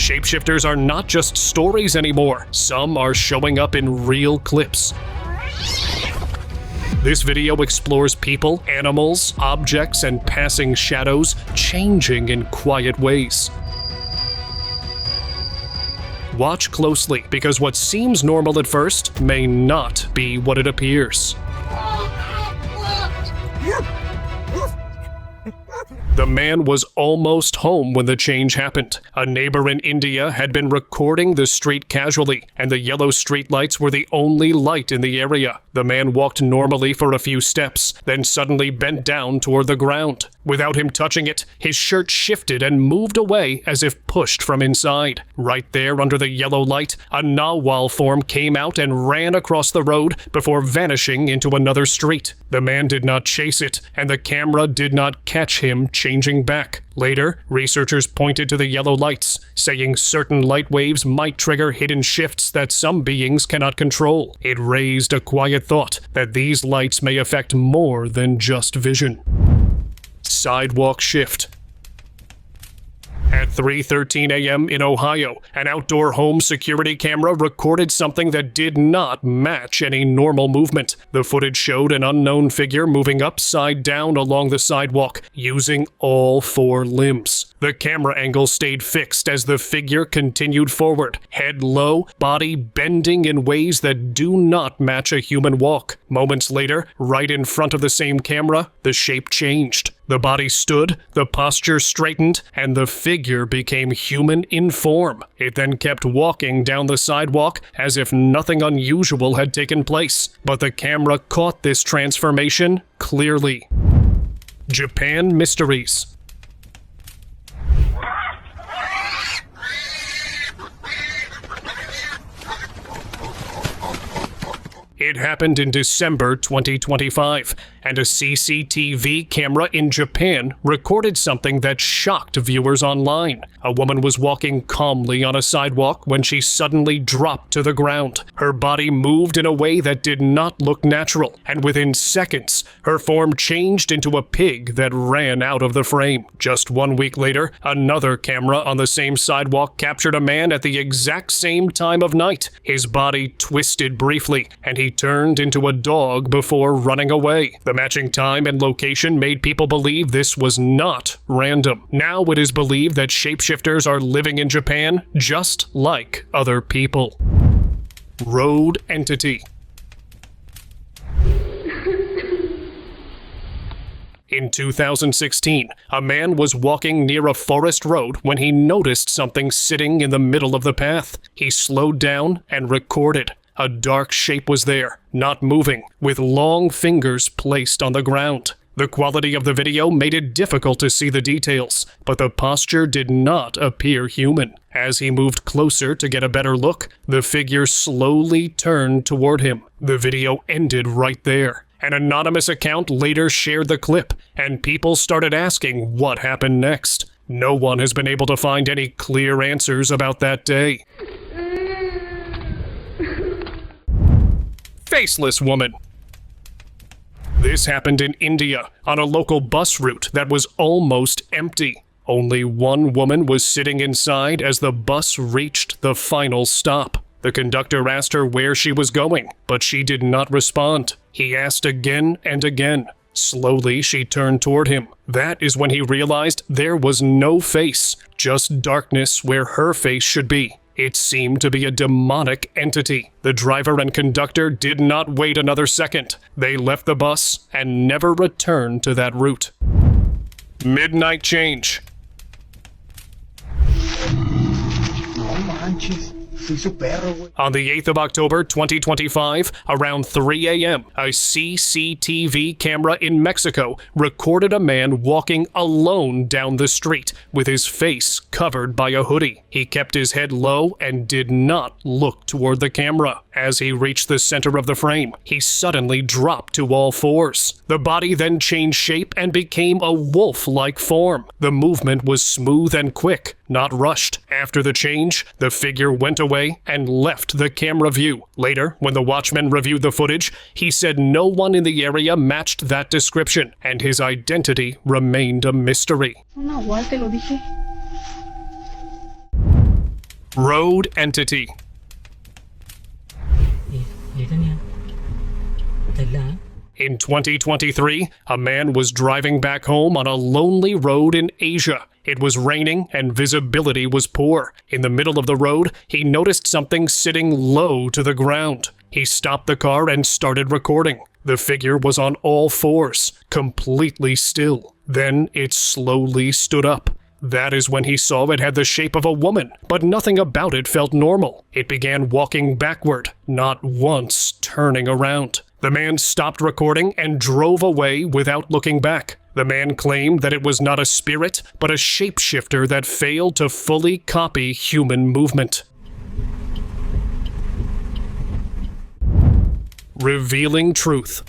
Shapeshifters are not just stories anymore. Some are showing up in real clips. This video explores people, animals, objects, and passing shadows changing in quiet ways. Watch closely, because what seems normal at first may not be what it appears. The man was almost home when the change happened. A neighbor in India had been recording the street casually, and the yellow streetlights were the only light in the area. The man walked normally for a few steps, then suddenly bent down toward the ground. Without him touching it, his shirt shifted and moved away as if pushed from inside. Right there under the yellow light, a narwhal form came out and ran across the road before vanishing into another street. The man did not chase it, and the camera did not catch him changing back. Later, researchers pointed to the yellow lights, saying certain light waves might trigger hidden shifts that some beings cannot control. It raised a quiet thought that these lights may affect more than just vision. Sidewalk shift. At 3:13 a.m. in Ohio, an outdoor home security camera recorded something that did not match any normal movement. The footage showed an unknown figure moving upside down along the sidewalk, using all four limbs. The camera angle stayed fixed as the figure continued forward, head low, body bending in ways that do not match a human walk. Moments later, right in front of the same camera, the shape changed. The body stood, the posture straightened, and the figure became human in form. It then kept walking down the sidewalk as if nothing unusual had taken place. But the camera caught this transformation clearly. Japan mysteries. It happened in December 2025, and a CCTV camera in Japan recorded something that shocked viewers online. A woman was walking calmly on a sidewalk when she suddenly dropped to the ground. Her body moved in a way that did not look natural, and within seconds, her form changed into a pig that ran out of the frame. Just 1 week later, another camera on the same sidewalk captured a man at the exact same time of night. His body twisted briefly, and he turned into a dog before running away. The matching time and location made people believe this was not random. Now it is believed that shapeshifters are living in Japan just like other people. Road entity. In 2016, a man was walking near a forest road when he noticed something sitting in the middle of the path. He slowed down and recorded. A dark shape was there, not moving, with long fingers placed on the ground. The quality of the video made it difficult to see the details, but the posture did not appear human. As he moved closer to get a better look, the figure slowly turned toward him. The video ended right there. An anonymous account later shared the clip, and people started asking what happened next. No one has been able to find any clear answers about that day. Faceless woman. This happened in India, on a local bus route that was almost empty. Only one woman was sitting inside as the bus reached the final stop. The conductor asked her where she was going, but she did not respond. He asked again and again. Slowly, she turned toward him. That is when he realized there was no face, just darkness where her face should be. It seemed to be a demonic entity. The driver and conductor did not wait another second. They left the bus and never returned to that route. Midnight change. On the 8th of October 2025, around 3 a.m., a CCTV camera in Mexico recorded a man walking alone down the street with his face covered by a hoodie. He kept his head low and did not look toward the camera. As he reached the center of the frame, he suddenly dropped to all fours. The body then changed shape and became a wolf-like form. The movement was smooth and quick, not rushed. After the change, the figure went away and left the camera view. Later, when the watchman reviewed the footage, he said no one in the area matched that description, and his identity remained a mystery. Road entity. In 2023, a man was driving back home on a lonely road in Asia. It was raining and visibility was poor. In the middle of the road, he noticed something sitting low to the ground. He stopped the car and started recording. The figure was on all fours, completely still. Then it slowly stood up. That is when he saw it had the shape of a woman, but nothing about it felt normal. It began walking backward, not once turning around. The man stopped recording and drove away without looking back. The man claimed that it was not a spirit, but a shapeshifter that failed to fully copy human movement. Revealing truth.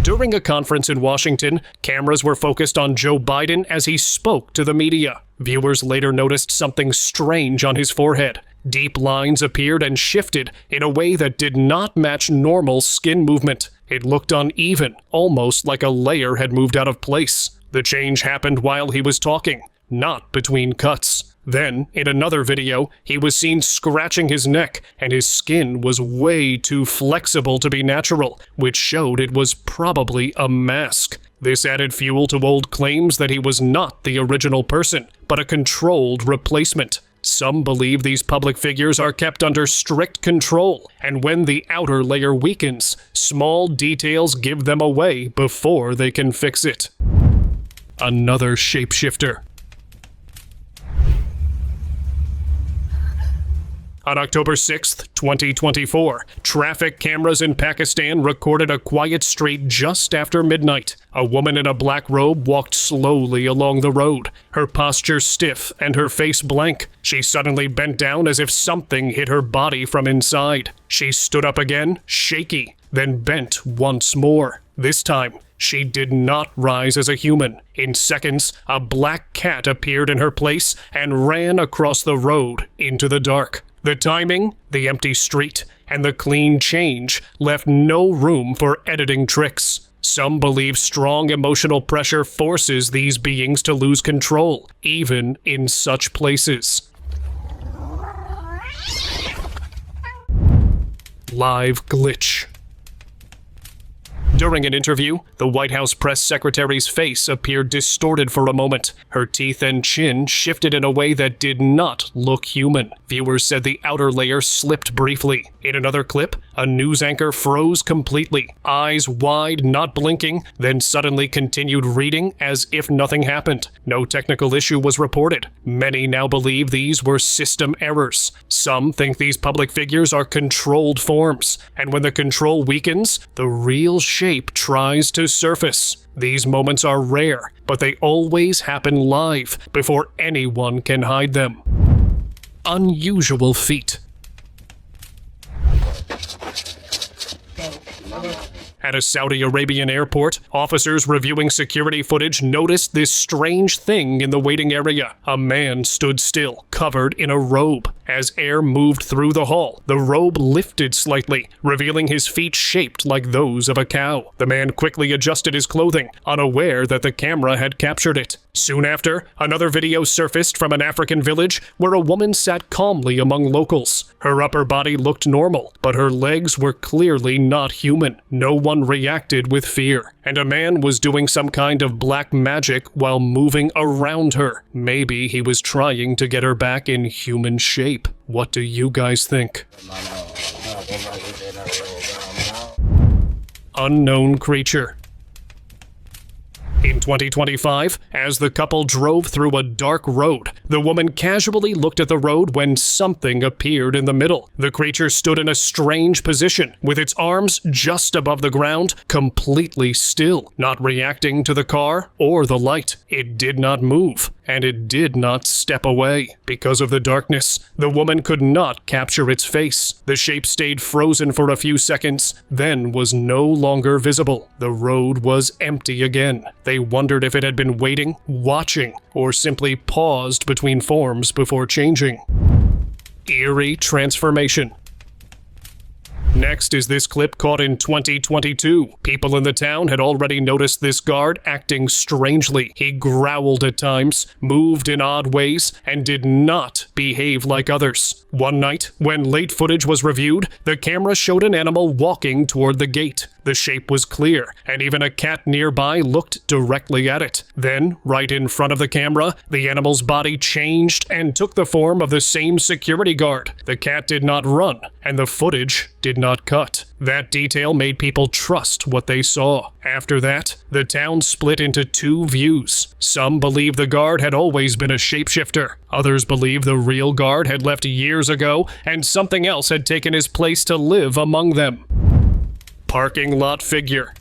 During a conference in Washington, cameras were focused on Joe Biden as he spoke to the media. Viewers later noticed something strange on his forehead. Deep lines appeared and shifted in a way that did not match normal skin movement. It looked uneven, almost like a layer had moved out of place. The change happened while he was talking, not between cuts. Then, in another video, he was seen scratching his neck, and his skin was way too flexible to be natural, which showed it was probably a mask. This added fuel to old claims that he was not the original person, but a controlled replacement. Some believe these public figures are kept under strict control, and when the outer layer weakens, small details give them away before they can fix it. Another shapeshifter. On October 6, 2024, traffic cameras in Pakistan recorded a quiet street just after midnight. A woman in a black robe walked slowly along the road, her posture stiff and her face blank. She suddenly bent down as if something hit her body from inside. She stood up again, shaky, then bent once more. This time, she did not rise as a human. In seconds, a black cat appeared in her place and ran across the road into the dark. The timing, the empty street, and the clean change left no room for editing tricks. Some believe strong emotional pressure forces these beings to lose control, even in such places. Live glitch. During an interview, the White House press secretary's face appeared distorted for a moment. Her teeth and chin shifted in a way that did not look human. Viewers said the outer layer slipped briefly. In another clip, a news anchor froze completely, eyes wide, not blinking, then suddenly continued reading as if nothing happened. No technical issue was reported. Many now believe these were system errors. Some think these public figures are controlled forms, and when the control weakens, the real shape tries to surface. These moments are rare, but they always happen live before anyone can hide them. Unusual feat. At a Saudi Arabian airport, officers reviewing security footage noticed this strange thing in the waiting area. A man stood still, covered in a robe. As air moved through the hall, the robe lifted slightly, revealing his feet shaped like those of a cow. The man quickly adjusted his clothing, unaware that the camera had captured it. Soon after, another video surfaced from an African village where a woman sat calmly among locals. Her upper body looked normal, but her legs were clearly not human. No one reacted with fear, and a man was doing some kind of black magic while moving around her. Maybe he was trying to get her back in human shape. What do you guys think? Unknown creature. In 2025, as the couple drove through a dark road, the woman casually looked at the road when something appeared in the middle. The creature stood in a strange position, with its arms just above the ground, completely still, not reacting to the car or the light. It did not move, and it did not step away. Because of the darkness, the woman could not capture its face. The shape stayed frozen for a few seconds, then was no longer visible. The road was empty again. They wondered if it had been waiting, watching, or simply paused between forms before changing. Eerie transformation. Next is this clip caught in 2022. People in the town had already noticed this guard acting strangely. He growled at times, moved in odd ways, and did not behave like others. One night, when late footage was reviewed, the camera showed an animal walking toward the gate. The shape was clear, and even a cat nearby looked directly at it. Then, right in front of the camera, the animal's body changed and took the form of the same security guard. The cat did not run, and the footage did not cut. That detail made people trust what they saw. After that, the town split into two views. Some believed the guard had always been a shapeshifter. Others believed the real guard had left years ago, and something else had taken his place to live among them. Parking lot figure.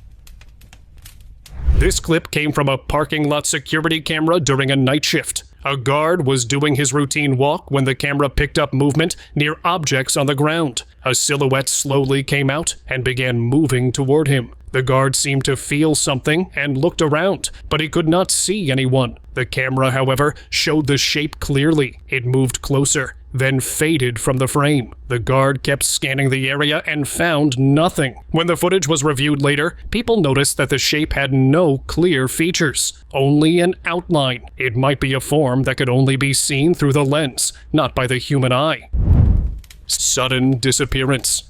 This clip came from a parking lot security camera during a night shift. A guard was doing his routine walk when the camera picked up movement near objects on the ground. A silhouette slowly came out and began moving toward him. The guard seemed to feel something and looked around, but he could not see anyone. The camera, however, showed the shape clearly. It moved closer, then faded from the frame. The guard kept scanning the area and found nothing. When the footage was reviewed later, people noticed that the shape had no clear features, only an outline. It might be a form that could only be seen through the lens, not by the human eye. Sudden disappearance.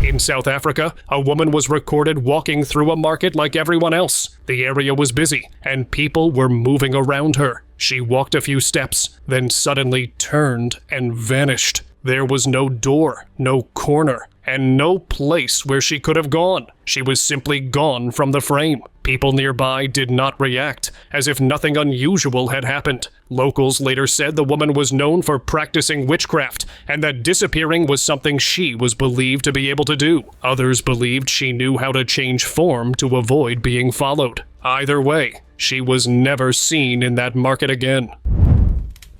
In South Africa, a woman was recorded walking through a market like everyone else. The area was busy, and people were moving around her. She walked a few steps, then suddenly turned and vanished. There was no door, no corner, and no place where she could have gone. She was simply gone from the frame. People nearby did not react, as if nothing unusual had happened. Locals later said the woman was known for practicing witchcraft, and that disappearing was something she was believed to be able to do. Others believed she knew how to change form to avoid being followed. Either way, she was never seen in that market again.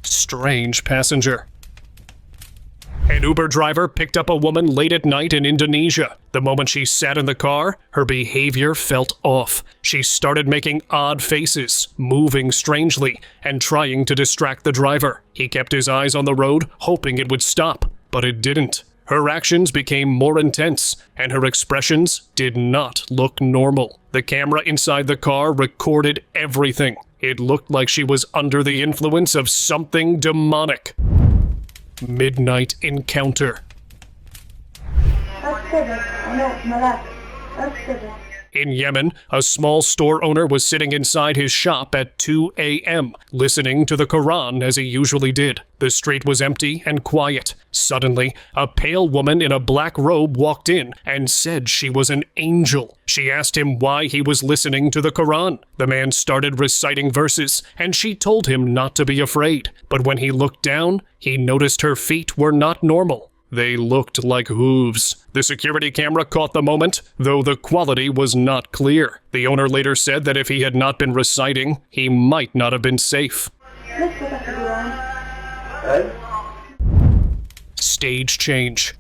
Strange passenger. An Uber driver picked up a woman late at night in Indonesia. The moment she sat in the car, her behavior felt off. She started making odd faces, moving strangely, and trying to distract the driver. He kept his eyes on the road, hoping it would stop, but it didn't. Her actions became more intense, and her expressions did not look normal. The camera inside the car recorded everything. It looked like she was under the influence of something demonic. Midnight encounter. In Yemen, a small store owner was sitting inside his shop at 2 a.m., listening to the Quran as he usually did. The street was empty and quiet. Suddenly, a pale woman in a black robe walked in and said she was an angel. She asked him why he was listening to the Quran. The man started reciting verses, and she told him not to be afraid. But when he looked down, he noticed her feet were not normal. They looked like hooves. The security camera caught the moment, though the quality was not clear. The owner later said that if he had not been reciting, he might not have been safe. Stage change.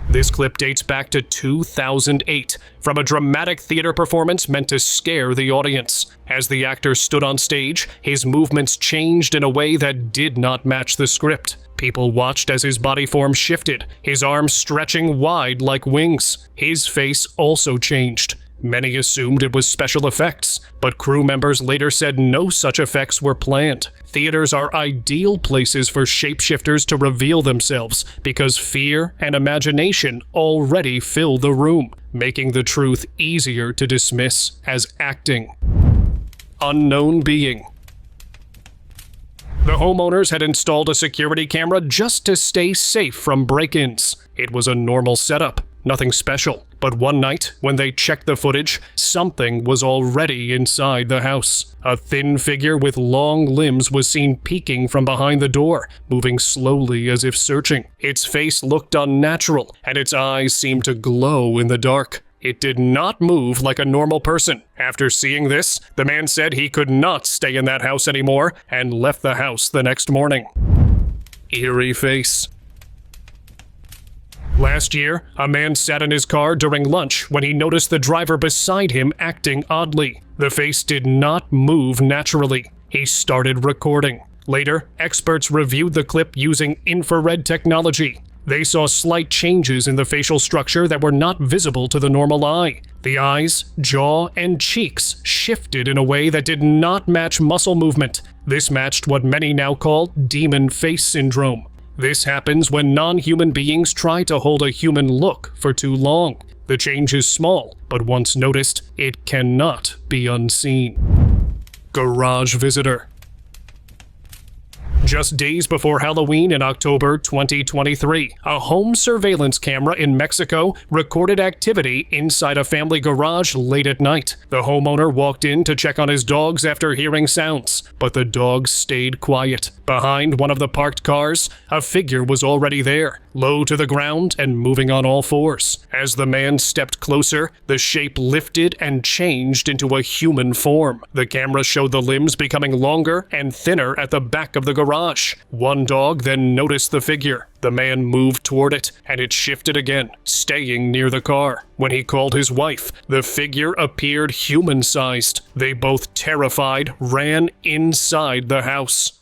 This clip dates back to 2008, from a dramatic theater performance meant to scare the audience. As the actor stood on stage, his movements changed in a way that did not match the script. People watched as his body form shifted, his arms stretching wide like wings. His face also changed. Many assumed it was special effects, but crew members later said no such effects were planned. Theaters are ideal places for shapeshifters to reveal themselves because fear and imagination already fill the room, making the truth easier to dismiss as acting. Unknown being. The homeowners had installed a security camera just to stay safe from break-ins. It was a normal setup, nothing special. But one night, when they checked the footage, something was already inside the house. A thin figure with long limbs was seen peeking from behind the door, moving slowly as if searching. Its face looked unnatural, and its eyes seemed to glow in the dark. It did not move like a normal person. After seeing this, the man said he could not stay in that house anymore and left the house the next morning. Eerie face. Last year, a man sat in his car during lunch when he noticed the driver beside him acting oddly. The face did not move naturally. He started recording. Later, experts reviewed the clip using infrared technology. They saw slight changes in the facial structure that were not visible to the normal eye. The eyes, jaw, and cheeks shifted in a way that did not match muscle movement. This matched what many now call demon face syndrome. This happens when non-human beings try to hold a human look for too long. The change is small, but once noticed, it cannot be unseen. Garage visitor. Just days before Halloween in October 2023, a home surveillance camera in Mexico recorded activity inside a family garage late at night. The homeowner walked in to check on his dogs after hearing sounds, but the dogs stayed quiet. Behind one of the parked cars, a figure was already there, low to the ground and moving on all fours. As the man stepped closer, the shape lifted and changed into a human form. The camera showed the limbs becoming longer and thinner at the back of the garage. One dog then noticed the figure. The man moved toward it, and it shifted again, staying near the car. When he called his wife, the figure appeared human-sized. They both, terrified, ran inside the house.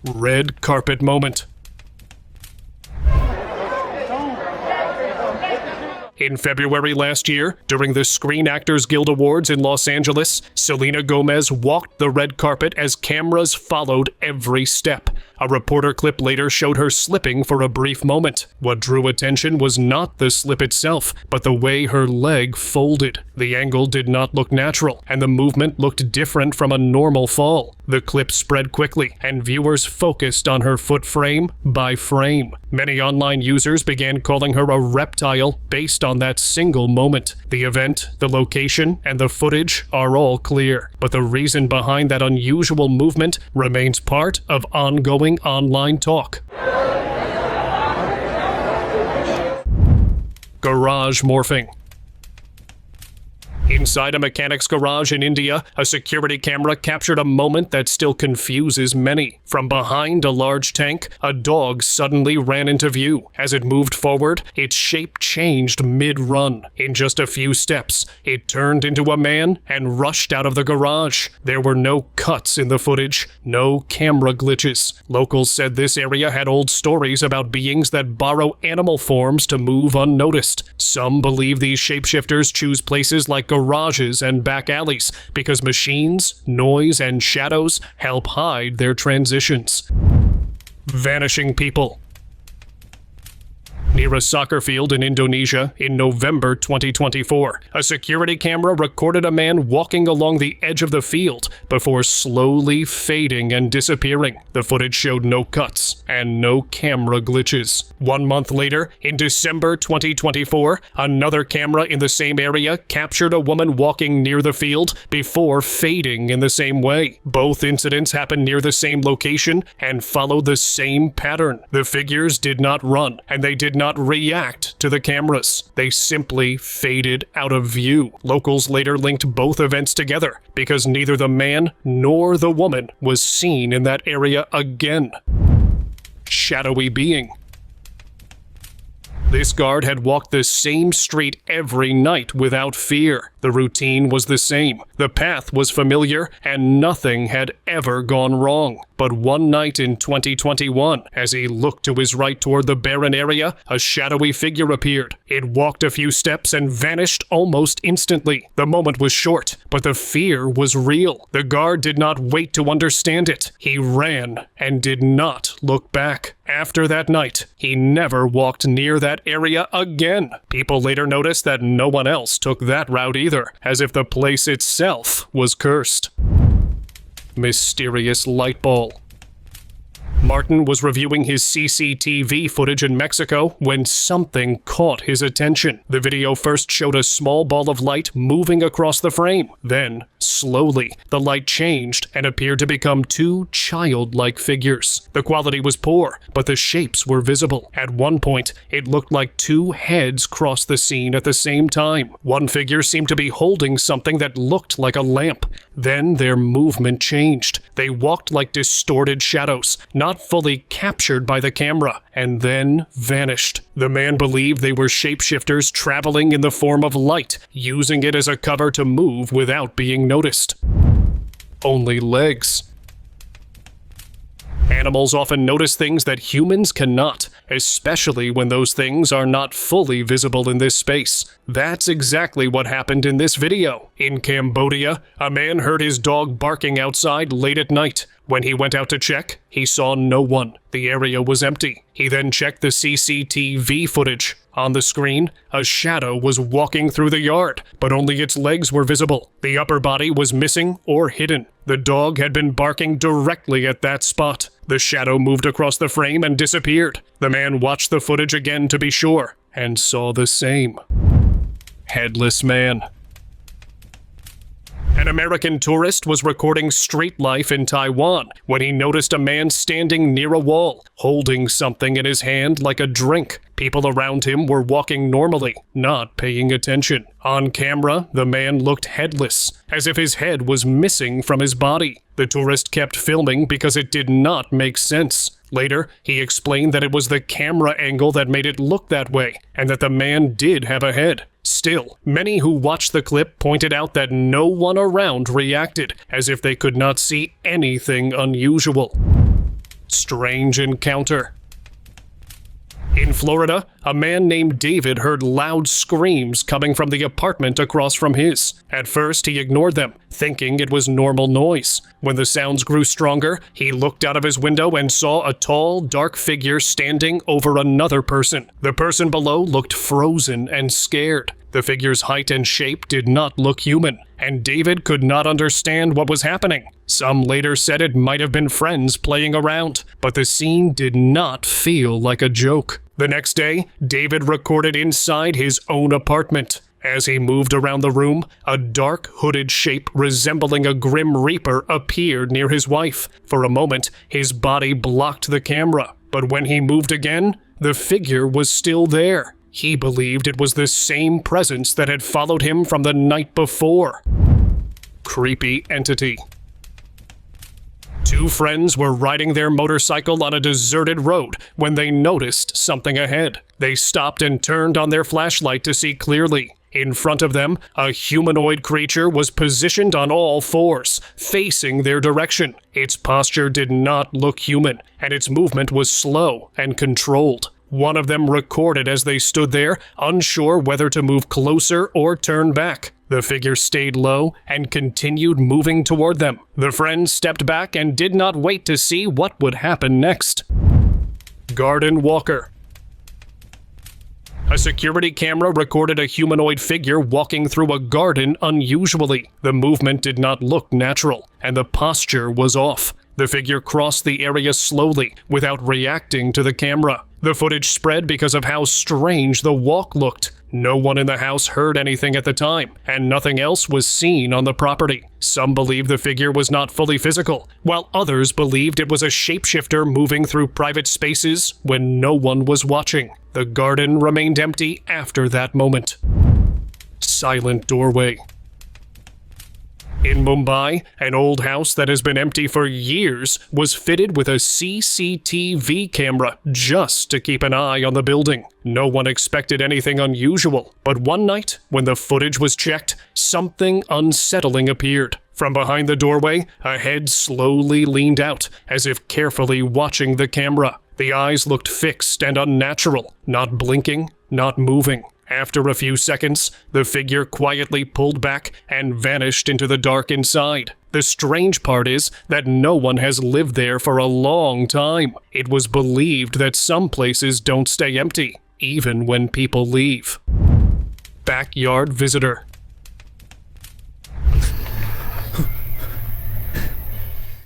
Red carpet moment. In February last year, during the Screen Actors Guild Awards in Los Angeles, Selena Gomez walked the red carpet as cameras followed every step. A reporter clip later showed her slipping for a brief moment. What drew attention was not the slip itself, but the way her leg folded. The angle did not look natural, and the movement looked different from a normal fall. The clip spread quickly, and viewers focused on her foot frame by frame. Many online users began calling her a reptile based on that single moment. The event, the location, and the footage are all clear, but the reason behind that unusual movement remains part of ongoing online talk. Garage morphing. Inside a mechanic's garage in India, a security camera captured a moment that still confuses many. From behind a large tank, a dog suddenly ran into view. As it moved forward, its shape changed mid-run. In just a few steps, it turned into a man and rushed out of the garage. There were no cuts in the footage, no camera glitches. Locals said this area had old stories about beings that borrow animal forms to move unnoticed. Some believe these shapeshifters choose places like garages and back alleys because machines, noise, and shadows help hide their transitions. Vanishing people. Near a soccer field in Indonesia in November 2024, a security camera recorded a man walking along the edge of the field before slowly fading and disappearing. The footage showed no cuts and no camera glitches. 1 month later, in December 2024, another camera in the same area captured a woman walking near the field before fading in the same way. Both incidents happened near the same location and followed the same pattern. The figures did not run, and they did not react to the cameras. They simply faded out of view. Locals later linked both events together because neither the man nor the woman was seen in that area again. Shadowy being. This guard had walked the same street every night without fear. The routine was the same. The path was familiar, and nothing had ever gone wrong. But one night in 2021, as he looked to his right toward the barren area, a shadowy figure appeared. It walked a few steps and vanished almost instantly. The moment was short, but the fear was real. The guard did not wait to understand it. He ran and did not look back. After that night, he never walked near that area again. People later noticed that no one else took that route either, as if the place itself was cursed. Mysterious light ball. Martin was reviewing his CCTV footage in Mexico when something caught his attention. The video first showed a small ball of light moving across the frame. Then, slowly, the light changed and appeared to become two childlike figures. The quality was poor, but the shapes were visible. At one point, it looked like two heads crossed the scene at the same time. One figure seemed to be holding something that looked like a lamp. Then their movement changed. They walked like distorted shadows, not fully captured by the camera, and then vanished. The man believed they were shapeshifters traveling in the form of light, using it as a cover to move without being noticed. Only legs. Animals often notice things that humans cannot. especially when those things are not fully visible in this space. That's exactly what happened in this video. In Cambodia, a man heard his dog barking outside late at night. When he went out to check, he saw no one. The area was empty. He then checked the CCTV footage. On the screen, a shadow was walking through the yard, but only its legs were visible. The upper body was missing or hidden. The dog had been barking directly at that spot. The shadow moved across the frame and disappeared. The man watched the footage again to be sure, and saw the same. Headless man. An American tourist was recording street life in Taiwan when he noticed a man standing near a wall, holding something in his hand like a drink. People around him were walking normally, not paying attention. On camera, the man looked headless, as if his head was missing from his body. The tourist kept filming because it did not make sense. Later, he explained that it was the camera angle that made it look that way, and that the man did have a head. Still, many who watched the clip pointed out that no one around reacted, as if they could not see anything unusual. Strange encounter. In Florida, a man named David heard loud screams coming from the apartment across from his. At first, he ignored them, thinking it was normal noise. When the sounds grew stronger, he looked out of his window and saw a tall, dark figure standing over another person. The person below looked frozen and scared. The figure's height and shape did not look human, and David could not understand what was happening. Some later said it might have been friends playing around, but the scene did not feel like a joke. The next day, David recorded inside his own apartment. As he moved around the room, a dark, hooded shape resembling a grim reaper appeared near his wife. For a moment, his body blocked the camera, but when he moved again, the figure was still there. He believed it was the same presence that had followed him from the night before. Creepy entity. Two friends were riding their motorcycle on a deserted road when they noticed something ahead. They stopped and turned on their flashlight to see clearly. In front of them, a humanoid creature was positioned on all fours, facing their direction. Its posture did not look human, and its movement was slow and controlled. One of them recorded as they stood there, unsure whether to move closer or turn back. The figure stayed low and continued moving toward them. The friends stepped back and did not wait to see what would happen next. Garden walker. A security camera recorded a humanoid figure walking through a garden unusually. The movement did not look natural, and the posture was off. The figure crossed the area slowly, without reacting to the camera. The footage spread because of how strange the walk looked. No one in the house heard anything at the time, and nothing else was seen on the property. Some believed the figure was not fully physical, while others believed it was a shapeshifter moving through private spaces when no one was watching. The garden remained empty after that moment. Silent doorway. In Mumbai, an old house that has been empty for years was fitted with a CCTV camera just to keep an eye on the building. No one expected anything unusual, but one night, when the footage was checked, something unsettling appeared. From behind the doorway, a head slowly leaned out, as if carefully watching the camera. The eyes looked fixed and unnatural, not blinking, not moving. After a few seconds, the figure quietly pulled back and vanished into the dark inside. The strange part is that no one has lived there for a long time. It was believed that some places don't stay empty, even when people leave. Backyard visitor.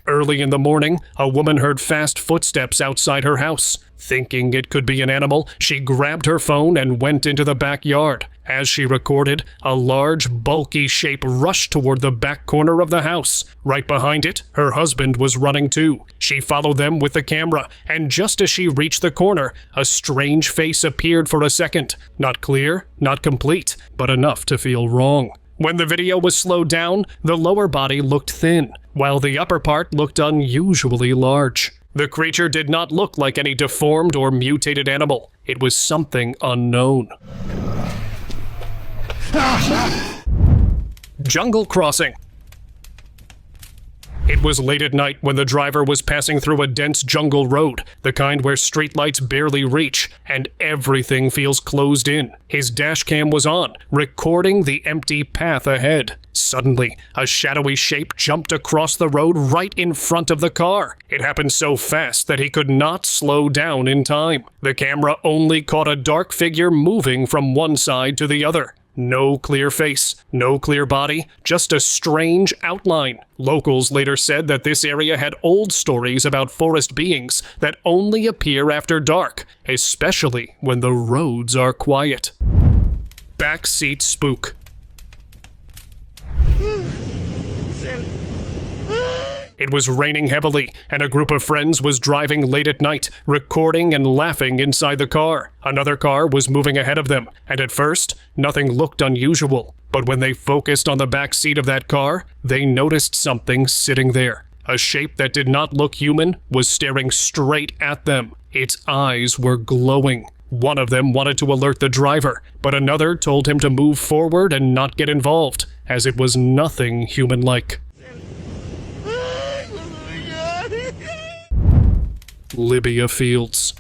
Early in the morning, a woman heard fast footsteps outside her house. Thinking it could be an animal, she grabbed her phone and went into the backyard. As she recorded, a large, bulky shape rushed toward the back corner of the house. Right behind it, her husband was running too. She followed them with the camera, and just as she reached the corner, a strange face appeared for a second. Not clear, not complete, but enough to feel wrong. When the video was slowed down, the lower body looked thin, while the upper part looked unusually large. The creature did not look like any deformed or mutated animal. It was something unknown. Jungle crossing. It was late at night when the driver was passing through a dense jungle road, the kind where streetlights barely reach, and everything feels closed in. His dash cam was on, recording the empty path ahead. Suddenly, a shadowy shape jumped across the road right in front of the car. It happened so fast that he could not slow down in time. The camera only caught a dark figure moving from one side to the other. No clear face, no clear body, just a strange outline. Locals later said that this area had old stories about forest beings that only appear after dark, especially when the roads are quiet. Backseat spook. It was raining heavily, and a group of friends was driving late at night, recording and laughing inside the car. Another car was moving ahead of them, and at first, nothing looked unusual. But when they focused on the back seat of that car, they noticed something sitting there. A shape that did not look human was staring straight at them. Its eyes were glowing. One of them wanted to alert the driver, but another told him to move forward and not get involved, as it was nothing human-like. Libya fields.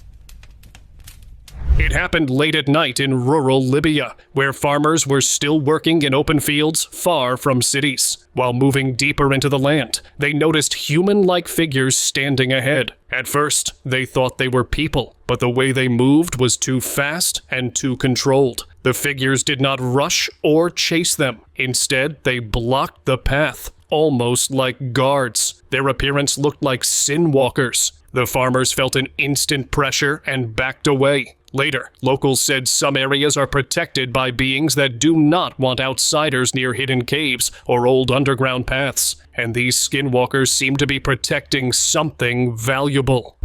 It happened late at night in rural Libya, where farmers were still working in open fields far from cities. While moving deeper into the land, they noticed human-like figures standing ahead. At first, they thought they were people, but the way they moved was too fast and too controlled. The figures did not rush or chase them. Instead, they blocked the path, almost like guards. Their appearance looked like sin walkers. The farmers felt an instant pressure and backed away. Later, locals said some areas are protected by beings that do not want outsiders near hidden caves or old underground paths, and these skinwalkers seem to be protecting something valuable.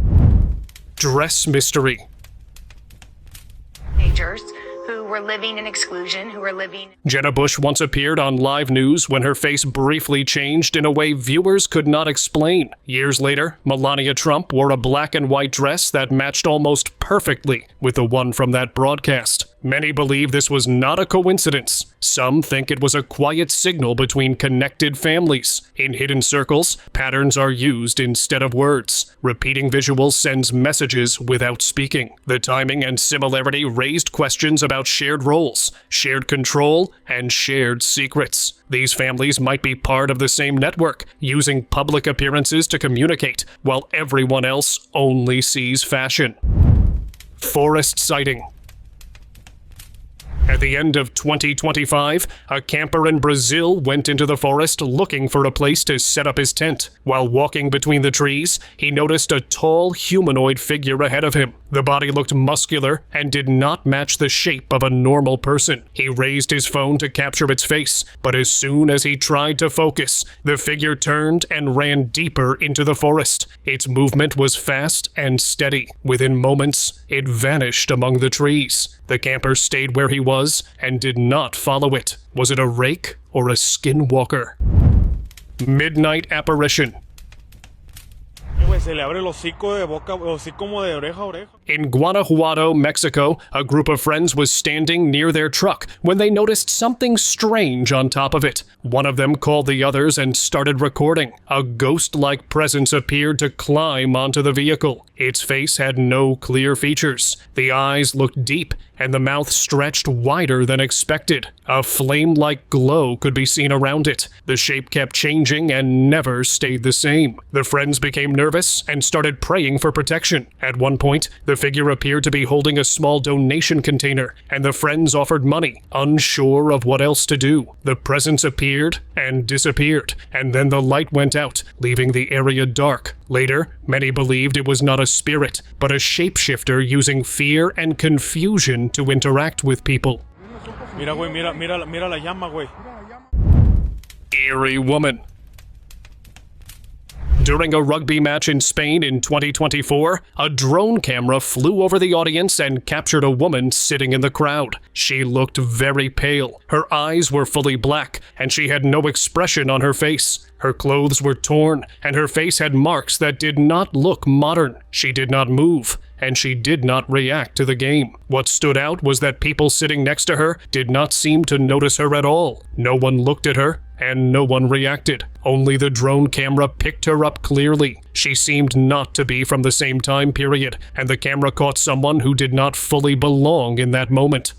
Dress mystery. Teenagers who were living in exclusion, who were living... Jenna Bush once appeared on live news when her face briefly changed in a way viewers could not explain. Years later, Melania Trump wore a black and white dress that matched almost perfectly with the one from that broadcast. Many believe this was not a coincidence. Some think it was a quiet signal between connected families. In hidden circles, patterns are used instead of words. Repeating visuals sends messages without speaking. The timing and similarity raised questions about shared roles, shared control, and shared secrets. These families might be part of the same network, using public appearances to communicate, while everyone else only sees fashion. Forest sighting. At the end of 2025, a camper in Brazil went into the forest looking for a place to set up his tent. While walking between the trees, he noticed a tall humanoid figure ahead of him. The body looked muscular and did not match the shape of a normal person. He raised his phone to capture its face, but as soon as he tried to focus, the figure turned and ran deeper into the forest. Its movement was fast and steady. Within moments, it vanished among the trees. The camper stayed where he was and did not follow it. Was it a rake or a skinwalker? Midnight apparition. In Guanajuato, Mexico, a group of friends was standing near their truck when they noticed something strange on top of it. One of them called the others and started recording. A ghost-like presence appeared to climb onto the vehicle. Its face had no clear features. The eyes looked deep, and the mouth stretched wider than expected. A flame-like glow could be seen around it. The shape kept changing and never stayed the same. The friends became nervous and started praying for protection. At one point, the figure appeared to be holding a small donation container, and the friends offered money, unsure of what else to do. The presence appeared and disappeared, and then the light went out, leaving the area dark. Later, many believed it was not a spirit, but a shapeshifter using fear and confusion to interact with people. Mira, güey, mira la llama, güey. Eerie woman. During a rugby match in Spain in 2024, a drone camera flew over the audience and captured a woman sitting in the crowd. She looked very pale. Her eyes were fully black, and she had no expression on her face. Her clothes were torn, and her face had marks that did not look modern. She did not move, and she did not react to the game. What stood out was that people sitting next to her did not seem to notice her at all. No one looked at her, and no one reacted. Only the drone camera picked her up clearly. She seemed not to be from the same time period, and the camera caught someone who did not fully belong in that moment.